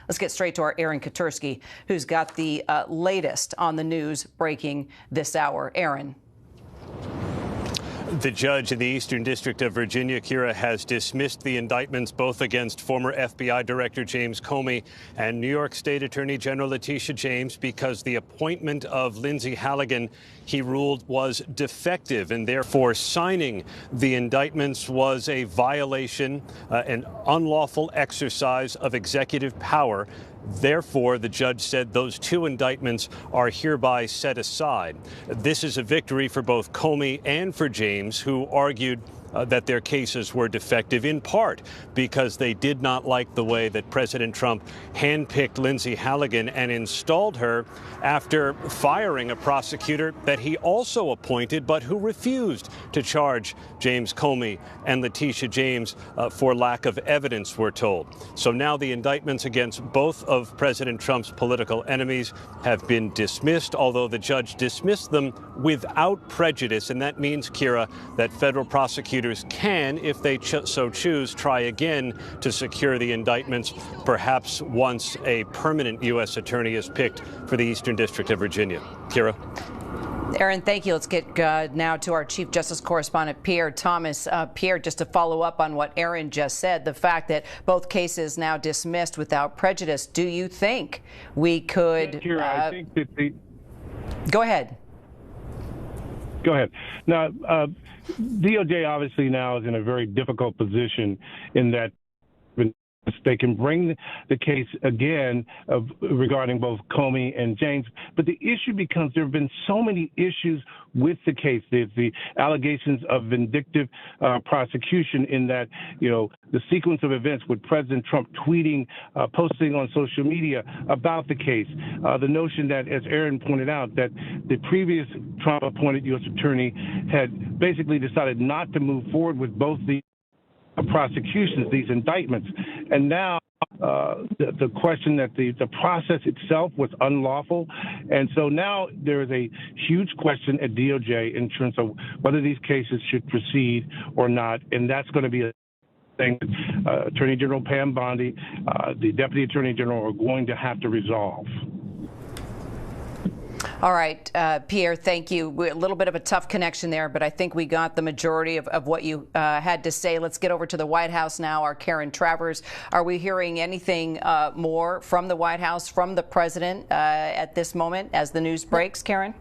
Let's get straight to our Aaron Katersky, who's got the latest on the news breaking this hour. Aaron. The judge in the Eastern District of Virginia, Kira, has dismissed the indictments both against former FBI Director James Comey and New York State Attorney General Letitia James because the appointment of Lindsey Halligan, he ruled, was defective, and therefore signing the indictments was a violation, an unlawful exercise of executive power. Therefore, the judge said those two indictments are hereby set aside. This is a victory for both Comey and for James, who argued that their cases were defective in part because they did not like the way that President Trump handpicked Lindsey Halligan and installed her after firing a prosecutor that he also appointed but who refused to charge James Comey and Letitia James for lack of evidence, we're told. So now the indictments against both of President Trump's political enemies have been dismissed, although the judge dismissed them without prejudice. And that means, Kira, that federal prosecutors can, if they so choose, try again to secure the indictments, perhaps once a permanent U.S. attorney is picked for the Eastern District of Virginia. Kira? Aaron, thank you. Let's get now to our Chief Justice correspondent, Pierre Thomas. Pierre, just to follow up on what Aaron just said, the fact that both cases now dismissed without prejudice, do you think we could... Kira, I think that Go ahead. Go ahead. Now, DOJ obviously now is in a very difficult position in that they can bring the case again regarding both Comey and James. But the issue becomes there have been so many issues with the case. There's the allegations of vindictive prosecution in that, you know, the sequence of events with President Trump tweeting, posting on social media about the case. The notion that, as Aaron pointed out, that the previous Trump-appointed U.S. attorney had basically decided not to move forward with both the prosecutions, these indictments. And now the question that the process itself was unlawful. And so now there is a huge question at DOJ in terms of whether these cases should proceed or not. And that's going to be a thing Attorney General Pam Bondi, the Deputy Attorney General, are going to have to resolve. All right, Pierre, thank you. A little bit of a tough connection there, but I think we got the majority of what you had to say. Let's get over to the White House now. Our Karen Travers. Are we hearing anything more from the White House, from the president at this moment as the news breaks, Karen?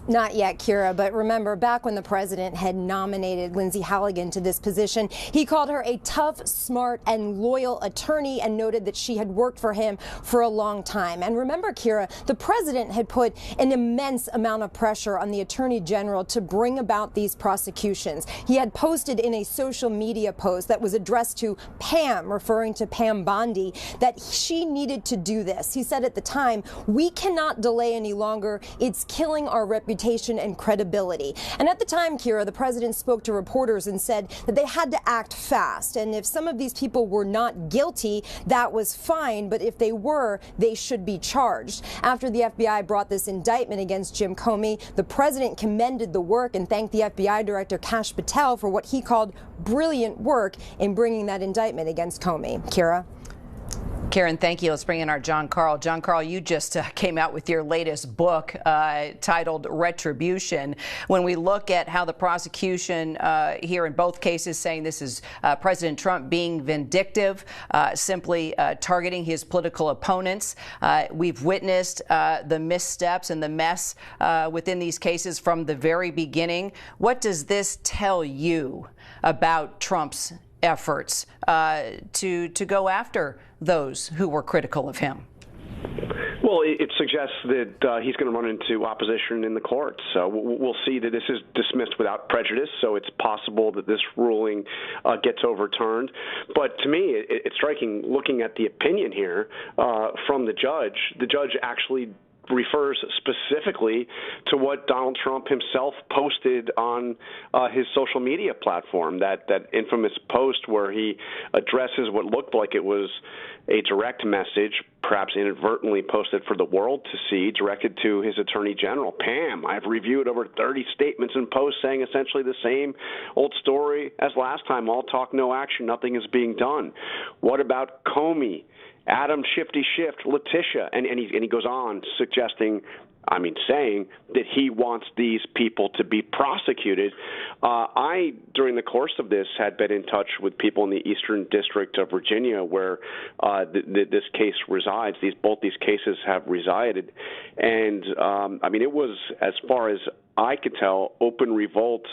Not yet, Kira, but remember, back when the president had nominated Lindsey Halligan to this position, he called her a tough, smart, and loyal attorney and noted that she had worked for him for a long time. And remember, Kira, the president had put an immense amount of pressure on the attorney general to bring about these prosecutions. He had posted in a social media post that was addressed to Pam, referring to Pam Bondi, that she needed to do this. He said at the time, "We cannot delay any longer. It's killing our reputation and credibility." And at the time, Kira, the president spoke to reporters and said that they had to act fast. And if some of these people were not guilty, that was fine. But if they were, they should be charged. After the FBI brought this indictment against Jim Comey, the president commended the work and thanked the FBI director Kash Patel for what he called brilliant work in bringing that indictment against Comey. Kira? Karen, thank you. Let's bring in our John Carl. John Carl, you just came out with your latest book titled Retribution. When we look at how the prosecution here in both cases saying this is President Trump being vindictive, simply targeting his political opponents, we've witnessed the missteps and the mess within these cases from the very beginning. What does this tell you about Trump's efforts to go after those who were critical of him? Well, it suggests that he's going to run into opposition in the courts. So we'll see that this is dismissed without prejudice, so it's possible that this ruling gets overturned. But to me, it's striking, looking at the opinion here from the judge actually refers specifically to what Donald Trump himself posted on his social media platform, that infamous post where he addresses what looked like it was a direct message, perhaps inadvertently posted for the world to see, directed to his attorney general. Pam, I've reviewed over 30 statements and posts saying essentially the same old story as last time. All talk, no action. Nothing is being done. What about Comey Adam Shifty Shift, Letitia, and he goes on saying that he wants these people to be prosecuted. I, during the course of this, had been in touch with people in the Eastern District of Virginia where this case resides. Both these cases have resided. And, it was, as far as I could tell, open revolt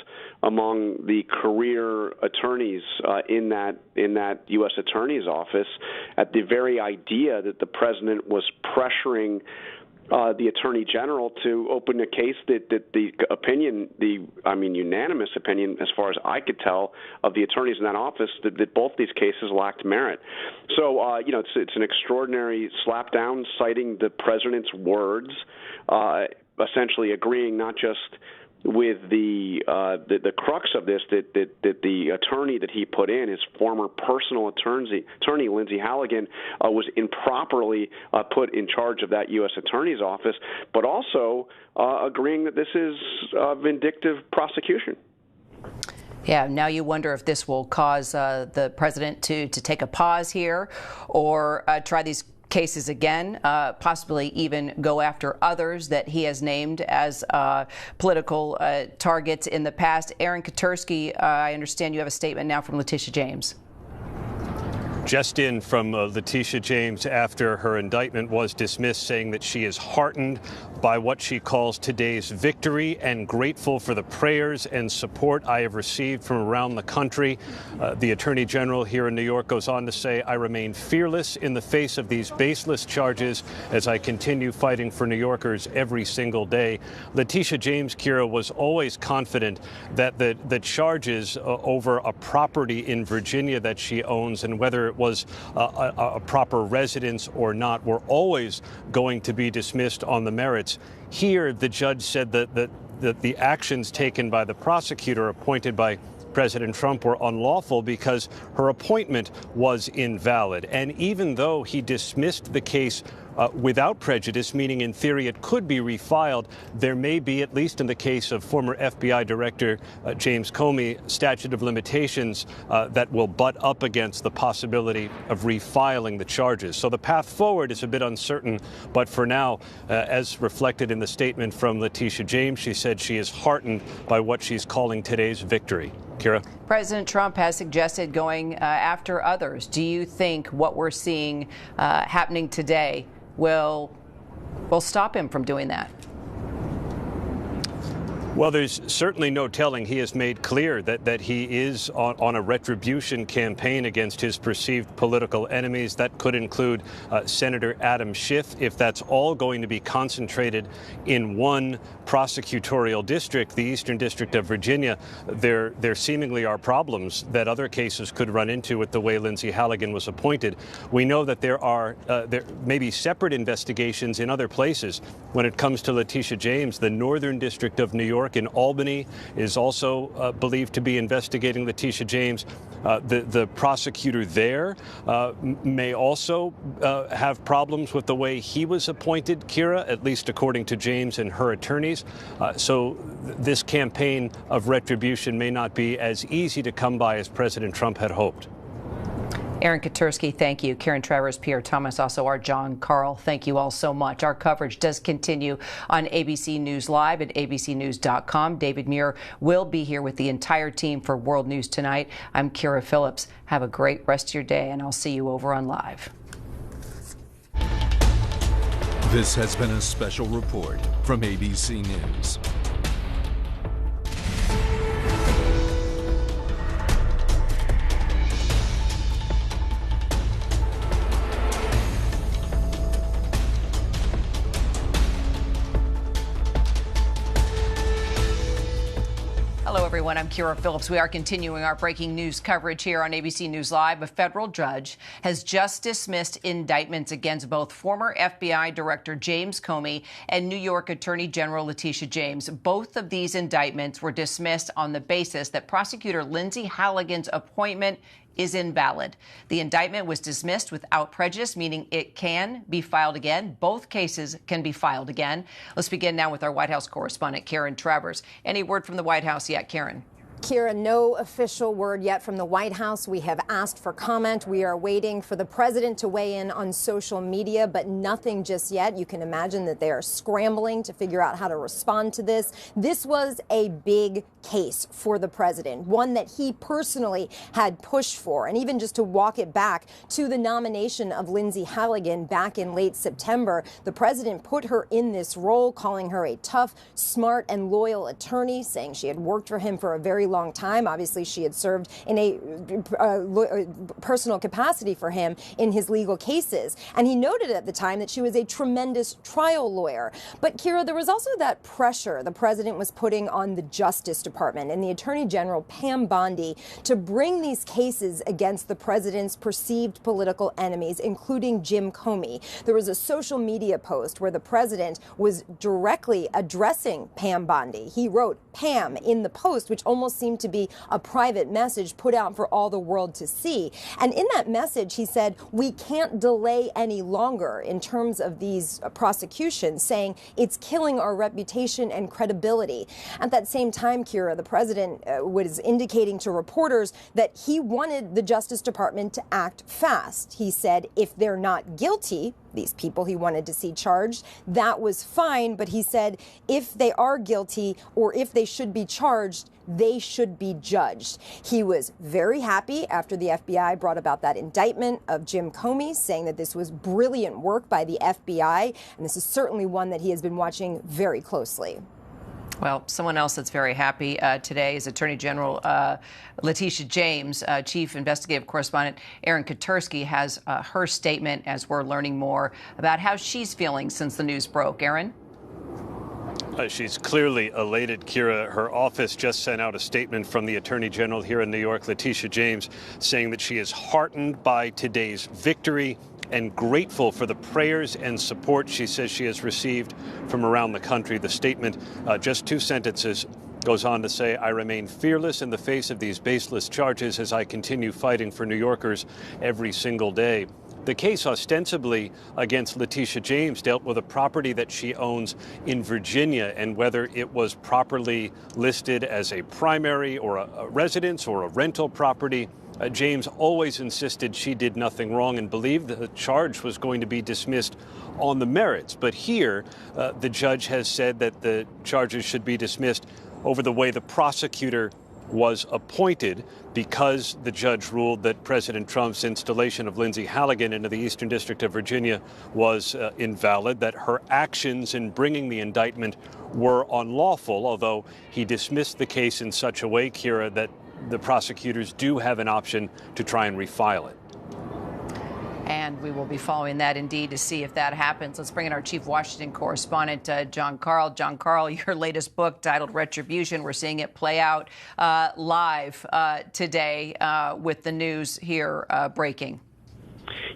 among the career attorneys in that U.S. Attorney's office at the very idea that the president was pressuring the Attorney General to open a case that the opinion, unanimous opinion, as far as I could tell, of the attorneys in that office, that both these cases lacked merit. So, it's an extraordinary slapdown, citing the president's words, essentially agreeing not just with the crux of this, that the attorney that he put in, his former personal attorney Linsey Halligan, was improperly put in charge of that U.S. Attorney's office, but also agreeing that this is vindictive prosecution. Yeah, now you wonder if this will cause the president to take a pause here or try these cases again, possibly even go after others that he has named as political targets in the past. Aaron Katersky, I understand you have a statement now from Letitia James. Just in from Letitia James after her indictment was dismissed, saying that she is heartened by what she calls today's victory and grateful for the prayers and support I have received from around the country. The Attorney General here in New York goes on to say, I remain fearless in the face of these baseless charges as I continue fighting for New Yorkers every single day. Letitia James, Kira, was always confident that the charges over a property in Virginia that she owns, and whether it was a proper residence or not, were always going to be dismissed on the merits. Here, the judge said that the actions taken by the prosecutor appointed by President Trump were unlawful because her appointment was invalid. And even though he dismissed the case without prejudice, meaning in theory it could be refiled, there may be, at least in the case of former FBI Director James Comey, statute of limitations that will butt up against the possibility of refiling the charges. So the path forward is a bit uncertain, but for now, as reflected in the statement from Letitia James, she said she is heartened by what she's calling today's victory. Kira? President Trump has suggested going after others. Do you think what we're seeing happening today will stop him from doing that? Well, there's certainly no telling. He has made clear that he is on a retribution campaign against his perceived political enemies. That could include Senator Adam Schiff. If that's all going to be concentrated in one prosecutorial district, the Eastern District of Virginia, there seemingly are problems that other cases could run into with the way Linsey Halligan was appointed. We know that there may be separate investigations in other places. When it comes to Letitia James, the Northern District of New York in Albany is also believed to be investigating Letitia James. The prosecutor there may also have problems with the way he was appointed, Kira, at least according to James and her attorneys. So this campaign of retribution may not be as easy to come by as President Trump had hoped. Aaron Katersky, thank you. Karen Travers, Pierre Thomas, also our John Carl, thank you all so much. Our coverage does continue on ABC News Live at abcnews.com. David Muir will be here with the entire team for World News Tonight. I'm Kira Phillips. Have a great rest of your day, and I'll see you over on Live. This has been a special report from ABC News. Hello, everyone. I'm Kira Phillips. We are continuing our breaking news coverage here on ABC News Live. A federal judge has just dismissed indictments against both former FBI Director James Comey and New York Attorney General Letitia James. Both of these indictments were dismissed on the basis that prosecutor Linsey Halligan's appointment is invalid. The indictment was dismissed without prejudice, meaning it can be filed again. Both cases can be filed again. Let's begin now with our White House correspondent, Karen Travers. Any word from the White House yet, Karen? Kira, no official word yet from the White House. We have asked for comment. We are waiting for the president to weigh in on social media, but nothing just yet. You can imagine that they are scrambling to figure out how to respond to this. This was a big case for the president, one that he personally had pushed for. And even just to walk it back to the nomination of Linsey Halligan back in late September, the president put her in this role, calling her a tough, smart, and loyal attorney, saying she had worked for him for a very long time. Obviously, she had served in a personal capacity for him in his legal cases. And he noted at the time that she was a tremendous trial lawyer. But Kira, there was also that pressure the president was putting on the Justice Department and the Attorney General, Pam Bondi, to bring these cases against the president's perceived political enemies, including Jim Comey. There was a social media post where the president was directly addressing Pam Bondi. He wrote Pam in the post, which almost seemed to be a private message put out for all the world to see. And in that message, he said, we can't delay any longer in terms of these prosecutions, saying it's killing our reputation and credibility. At that same time, Kira, the president was indicating to reporters that he wanted the Justice Department to act fast. He said if they're not guilty, these people he wanted to see charged, that was fine. But he said if they are guilty or if they should be charged, they should be judged. He was very happy after the FBI brought about that indictment of Jim Comey, saying that this was brilliant work by the FBI. And this is certainly one that he has been watching very closely. Well, someone else that's very happy today is Attorney General Letitia James. Chief Investigative Correspondent Aaron Katersky has her statement as we're learning more about how she's feeling since the news broke. Aaron? She's clearly elated, Kira. Her office just sent out a statement from the Attorney General here in New York, Letitia James, saying that she is heartened by today's victory and grateful for the prayers and support she says she has received from around the country. The statement, just 2 sentences, goes on to say, I remain fearless in the face of these baseless charges as I continue fighting for New Yorkers every single day. The case ostensibly against Letitia James dealt with a property that she owns in Virginia and whether it was properly listed as a primary or a residence or a rental property. James always insisted she did nothing wrong and believed the charge was going to be dismissed on the merits. But here, the judge has said that the charges should be dismissed over the way the prosecutor was appointed, because the judge ruled that President Trump's installation of Linsey Halligan into the Eastern District of Virginia was invalid, that her actions in bringing the indictment were unlawful, although he dismissed the case in such a way, Kira, that the prosecutors do have an option to try and refile it. And we will be following that indeed to see if that happens. Let's bring in our chief Washington correspondent, John Karl. John Karl, your latest book titled Retribution. We're seeing it play out live today with the news here breaking.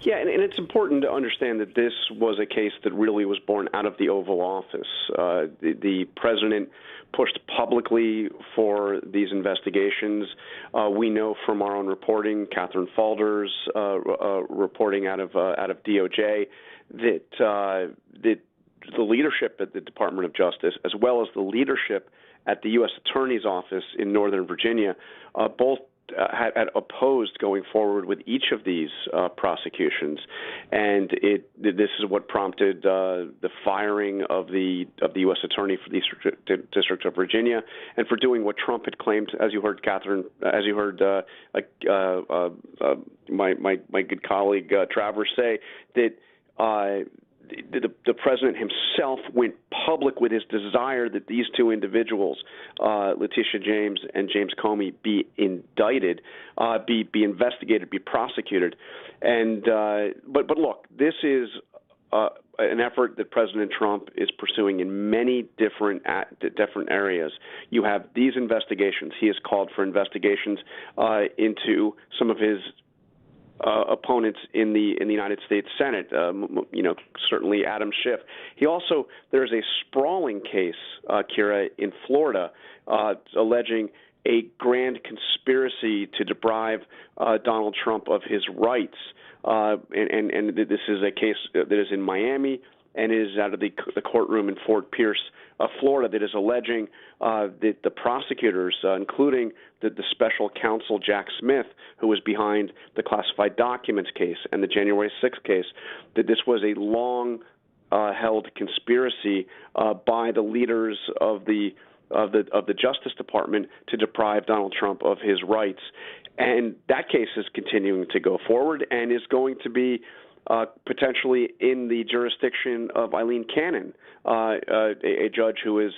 Yeah, and it's important to understand that this was a case that really was born out of the Oval Office. The president pushed publicly for these investigations. We know from our own reporting, Catherine Falder's reporting out of DOJ, that the leadership at the Department of Justice, as well as the leadership at the U.S. Attorney's Office in Northern Virginia, both had opposed going forward with each of these prosecutions, and this is what prompted the firing of the U.S. Attorney for the District of Virginia, and for doing what Trump had claimed, as you heard, Catherine, as you heard my good colleague Travers say, that the president himself went public with his desire that these two individuals, Letitia James and James Comey, be indicted, be investigated, be prosecuted. And but look, this is an effort that President Trump is pursuing in many different areas. You have these investigations. He has called for investigations into some of his opponents in the United States Senate, certainly Adam Schiff. There's a sprawling case, Kira, in Florida, alleging a grand conspiracy to deprive Donald Trump of his rights. And this is a case that is in Miami and is out of the courtroom in Fort Pierce, Florida, that is alleging that the prosecutors, including the special counsel Jack Smith, who was behind the classified documents case and the January 6th case, that this was a long held conspiracy by the leaders of the Justice Department to deprive Donald Trump of his rights. And that case is continuing to go forward and is going to be potentially in the jurisdiction of Eileen Cannon, a judge who is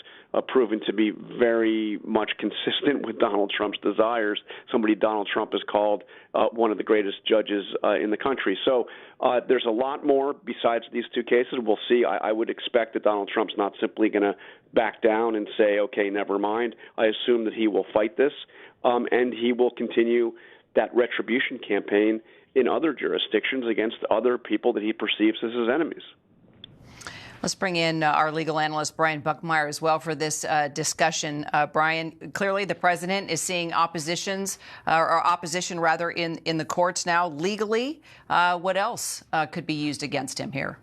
proven to be very much consistent with Donald Trump's desires, somebody Donald Trump has called one of the greatest judges in the country. So there's a lot more besides these two cases. We'll see. I would expect that Donald Trump's not simply going to back down and say, okay, never mind. I assume that he will fight this, and he will continue that retribution campaign in other jurisdictions against other people that he perceives as his enemies. Let's bring in our legal analyst, Brian Buckmeyer, as well for this discussion. Brian, clearly the president is seeing opposition rather in the courts now. Legally, what else could be used against him here?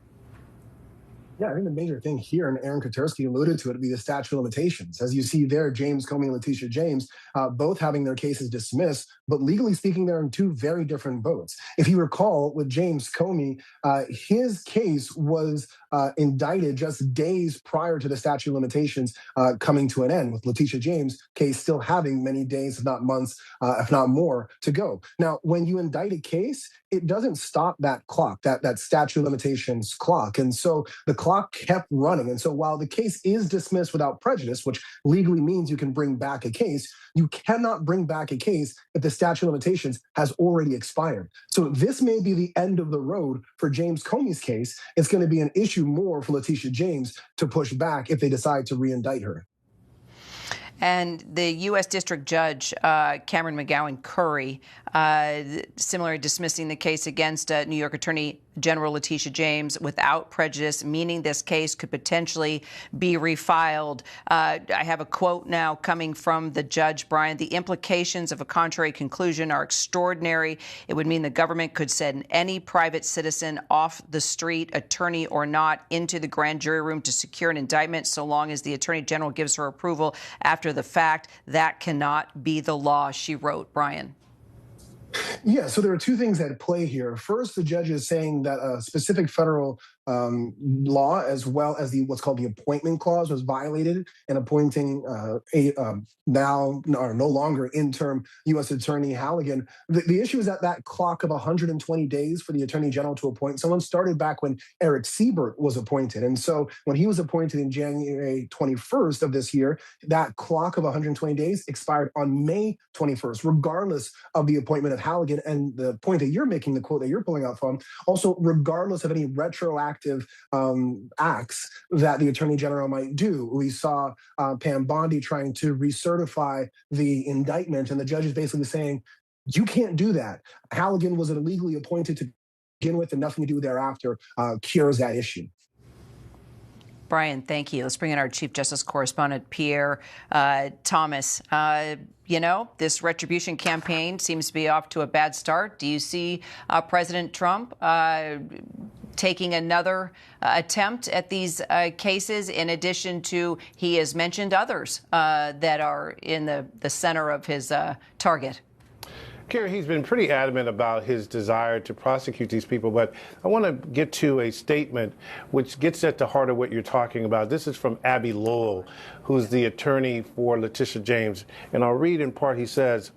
Yeah, I think the major thing here, and Aaron Katersky alluded to it, would be the statute of limitations. As you see there, James Comey and Letitia James, both having their cases dismissed, but legally speaking, they're in two very different boats. If you recall, with James Comey, his case was indicted just days prior to the statute of limitations coming to an end, with Letitia James' case still having many days, if not months, if not more, to go. Now, when you indict a case, it doesn't stop that clock, that statute of limitations clock. And so the clock kept running. And so while the case is dismissed without prejudice, which legally means you can bring back a case, you cannot bring back a case if the statute of limitations has already expired. So this may be the end of the road for James Comey's case. It's going to be an issue more for Letitia James to push back if they decide to re-indict her. And the U.S. District Judge, Cameron McGowan Curry, similarly dismissing the case against New York Attorney General Letitia James without prejudice, meaning this case could potentially be refiled. I have a quote now coming from the judge, Brian. The implications of a contrary conclusion are extraordinary. It would mean the government could send any private citizen off the street, attorney or not, into the grand jury room to secure an indictment so long as the attorney general gives her approval after the fact. That cannot be the law, she wrote. Brian. Yeah, so there are two things at play here. First, the judge is saying that a specific federal law, as well as what's called the appointment clause, was violated in appointing now or no longer interim U.S. Attorney Halligan. The issue is that clock of 120 days for the Attorney General to appoint someone started back when Eric Siebert was appointed. And so when he was appointed in January 21st of this year, that clock of 120 days expired on May 21st, regardless of the appointment of Halligan. And the point that you're making, the quote that you're pulling out from, also regardless of any retroactive acts that the Attorney General might do. We saw Pam Bondi trying to recertify the indictment, and the judge is basically saying, you can't do that. Halligan was illegally appointed to begin with, and nothing to do thereafter cures that issue. Brian, thank you. Let's bring in our Chief Justice correspondent, Pierre Thomas. You know, this retribution campaign seems to be off to a bad start. Do you see President Trump taking another attempt at these cases, in addition to, he has mentioned others that are in the center of his target? Kara, he's been pretty adamant about his desire to prosecute these people, but I want to get to a statement which gets at the heart of what you're talking about. This is from Abby Lowell, who's the attorney for Letitia James, and I'll read in part. He says,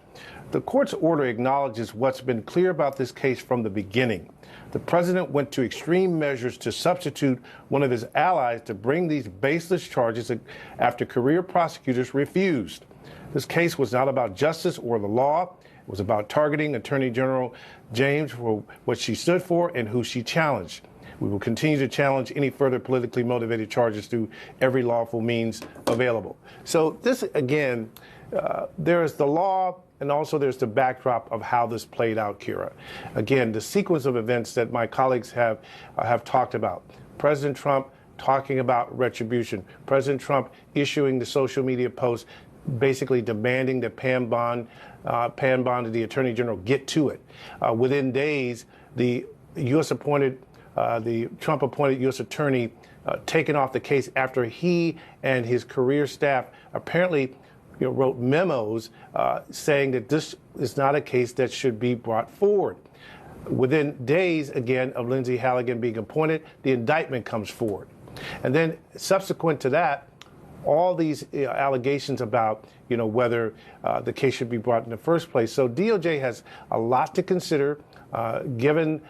the court's order acknowledges what's been clear about this case from the beginning. The president went to extreme measures to substitute one of his allies to bring these baseless charges after career prosecutors refused. This case was not about justice or the law. It was about targeting Attorney General James for what she stood for and who she challenged. We will continue to challenge any further politically motivated charges through every lawful means available. So this, again, there is the law, and also there's the backdrop of how this played out, Kira. Again, the sequence of events that my colleagues have talked about. President Trump talking about retribution. President Trump issuing the social media post basically demanding that Pam Bondi, the Attorney General, get to it. Within days, the Trump-appointed U.S. Attorney taken off the case after he and his career staff apparently wrote memos saying that this is not a case that should be brought forward. Within days, again, of Linsey Halligan being appointed, the indictment comes forward. And then subsequent to that, all these allegations about whether the case should be brought in the first place. So DOJ has a lot to consider given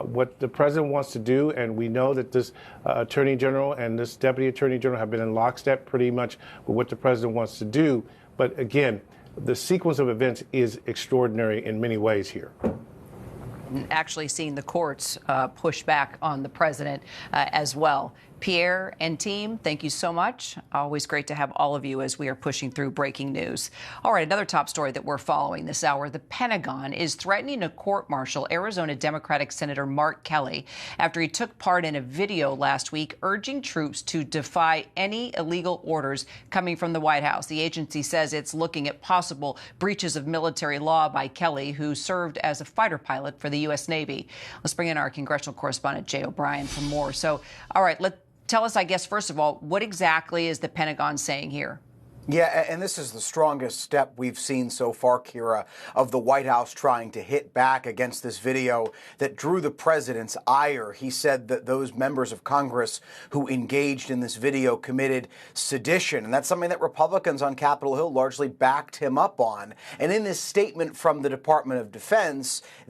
what the president wants to do, and we know that this attorney general and this deputy attorney general have been in lockstep pretty much with what the president wants to do. But again, the sequence of events is extraordinary in many ways here. Actually seeing the courts push back on the president as well. Pierre and team, thank you so much. Always great to have all of you as we are pushing through breaking news. All right, another top story that we're following this hour. The Pentagon is threatening to court-martial Arizona Democratic Senator Mark Kelly after he took part in a video last week urging troops to defy any illegal orders coming from the White House. The agency says it's looking at possible breaches of military law by Kelly, who served as a fighter pilot for the U.S. Navy. Let's bring in our congressional correspondent, Jay O'Brien, for more. So, all right, tell us, I guess, first of all, what exactly is the Pentagon saying here? Yeah, and this is the strongest step we've seen so far, Kira, of the White House trying to hit back against this video that drew the president's ire. He said that those members of Congress who engaged in this video committed sedition, and that's something that Republicans on Capitol Hill largely backed him up on. And in this statement from the Department of Defense,